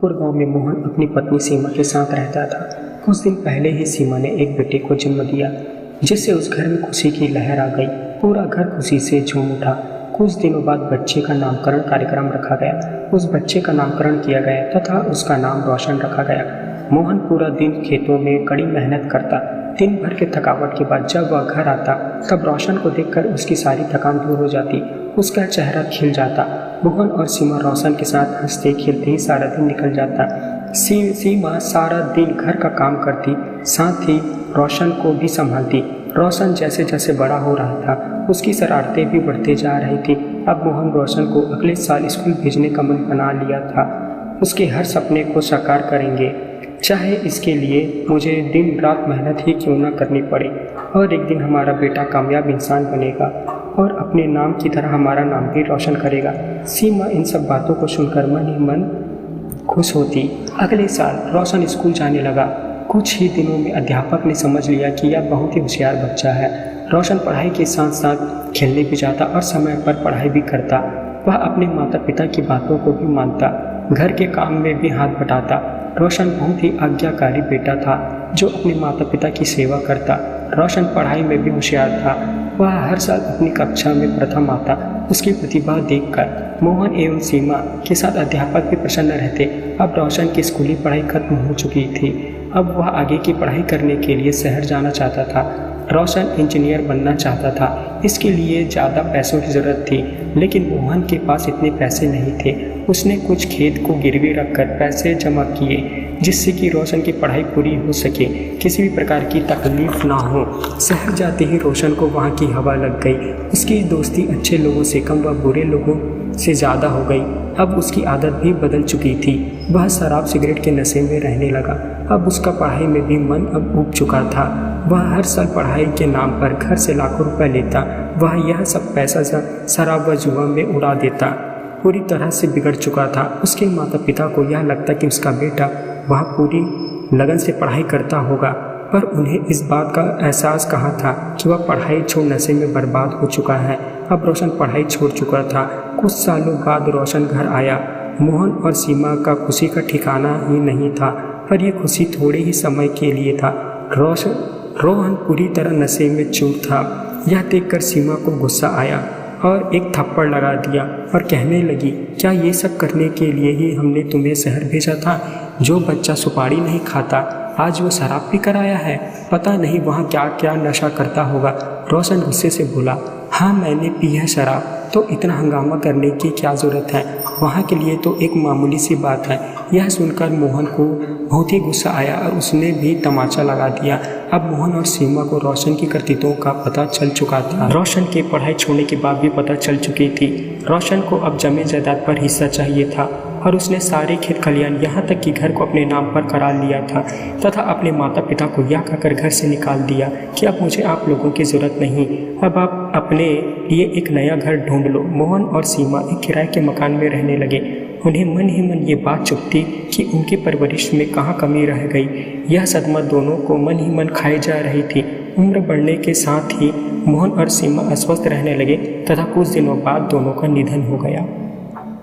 और गांव में मोहन अपनी पत्नी सीमा के साथ रहता था। कुछ दिन पहले ही सीमा ने एक बेटे को जन्म दिया, जिससे उस घर में खुशी की लहर आ गई। पूरा घर खुशी से झूम उठा। कुछ दिनों बाद बच्चे का नामकरण कार्यक्रम रखा गया। उस बच्चे का नामकरण किया गया तथा उसका नाम रोशन रखा गया। मोहन पूरा दिन खेतों में कड़ी मेहनत करता। दिन भर के थकावट के बाद जब वह घर आता तब रोशन को देखकर उसकी सारी थकान दूर हो जाती। उसका चेहरा खिल जाता। मोहन और सीमा रोशन के साथ हंसते खेलते ही सारा दिन निकल जाता। सीमा सारा दिन घर का काम करती, साथ ही रोशन को भी संभालती। रोशन जैसे जैसे बड़ा हो रहा था उसकी शरारतें भी बढ़ते जा रही थी। अब मोहन रोशन को अगले साल स्कूल भेजने का मन बना लिया था। उसके हर सपने को साकार करेंगे, चाहे इसके लिए मुझे दिन रात मेहनत ही क्यों न करनी पड़े। और एक दिन हमारा बेटा कामयाब इंसान बनेगा और अपने नाम की तरह हमारा नाम भी रोशन करेगा। सीमा इन सब बातों को सुनकर मन ही मन खुश होती। अगले साल रोशन स्कूल जाने लगा। कुछ ही दिनों में अध्यापक ने समझ लिया कि यह बहुत ही होशियार बच्चा है। रोशन पढ़ाई के साथ साथ खेलने भी जाता और समय पर पढ़ाई भी करता। वह अपने माता पिता की बातों को भी मानता, घर के काम में भी हाथ बटाता। रोशन बहुत ही आज्ञाकारी बेटा था जो अपने माता पिता की सेवा करता। रोशन पढ़ाई में भी होशियार था। वह हर साल अपनी कक्षा में प्रथम आता। उसकी प्रतिभा देखकर मोहन एवं सीमा के साथ अध्यापक भी प्रसन्न रहते। अब रोशन की स्कूली पढ़ाई खत्म हो चुकी थी। अब वह आगे की पढ़ाई करने के लिए शहर जाना चाहता था। रोशन इंजीनियर बनना चाहता था। इसके लिए ज़्यादा पैसों की ज़रूरत थी, लेकिन मोहन के पास इतने पैसे नहीं थे। उसने कुछ खेत को गिरवी रखकर पैसे जमा किए जिससे कि रोशन की पढ़ाई पूरी हो सके, किसी भी प्रकार की तकलीफ ना हो। शहर जाते ही रोशन को वहाँ की हवा लग गई। उसकी दोस्ती अच्छे लोगों से कम व बुरे लोगों से ज़्यादा हो गई। अब उसकी आदत भी बदल चुकी थी। वह शराब सिगरेट के नशे में रहने लगा। अब उसका पढ़ाई में भी मन अब उब चुका था। वह हर साल पढ़ाई के नाम पर घर से लाखों रुपए लेता। वह यह सब पैसा शराब व जुआ में उड़ा देता। पूरी तरह से बिगड़ चुका था। उसके माता पिता को यह लगता कि उसका बेटा वह पूरी लगन से पढ़ाई करता होगा, पर उन्हें इस बात का एहसास कहाँ था कि वह पढ़ाई छोड़ नशे में बर्बाद हो चुका है। अब रोशन पढ़ाई छोड़ चुका था। कुछ सालों बाद रोशन घर आया। मोहन और सीमा का खुशी का ठिकाना ही नहीं था, पर यह खुशी थोड़े ही समय के लिए था। रोहन पूरी तरह नशे में चूर था। यह देखकर सीमा को गुस्सा आया और एक थप्पड़ लगा दिया और कहने लगी, क्या ये सब करने के लिए ही हमने तुम्हें शहर भेजा था? जो बच्चा सुपारी नहीं खाता आज वो शराब पी कर आया है। पता नहीं वहाँ क्या क्या नशा करता होगा। रोशन गुस्से से बोला, हाँ मैंने पी है शराब, तो इतना हंगामा करने की क्या ज़रूरत है? वहाँ के लिए तो एक मामूली सी बात है। यह सुनकर मोहन को बहुत ही गुस्सा आया और उसने भी तमाचा लगा दिया। अब मोहन और सीमा को रोशन की करतूतों का पता चल चुका था। रोशन के पढ़ाई छोड़ने के बाद भी पता चल चुकी थी। रोशन को अब जमीन जायदाद पर हिस्सा चाहिए था और उसने सारे खेत खलियान यहाँ तक कि घर को अपने नाम पर करा लिया था तथा अपने माता पिता को यह कहकर घर से निकाल दिया कि अब मुझे आप लोगों की ज़रूरत नहीं, अब आप अपने लिए एक नया घर ढूंढ लो। मोहन और सीमा एक किराए के मकान में रहने लगे। उन्हें मन ही मन ये बात चुभती कि उनकी परवरिश में कहाँ कमी रह गई। यह सदमा दोनों को मन ही मन खाई जा रही थी। उम्र बढ़ने के साथ ही मोहन और सीमा अस्वस्थ रहने लगे तथा कुछ दिनों बाद दोनों का निधन हो गया।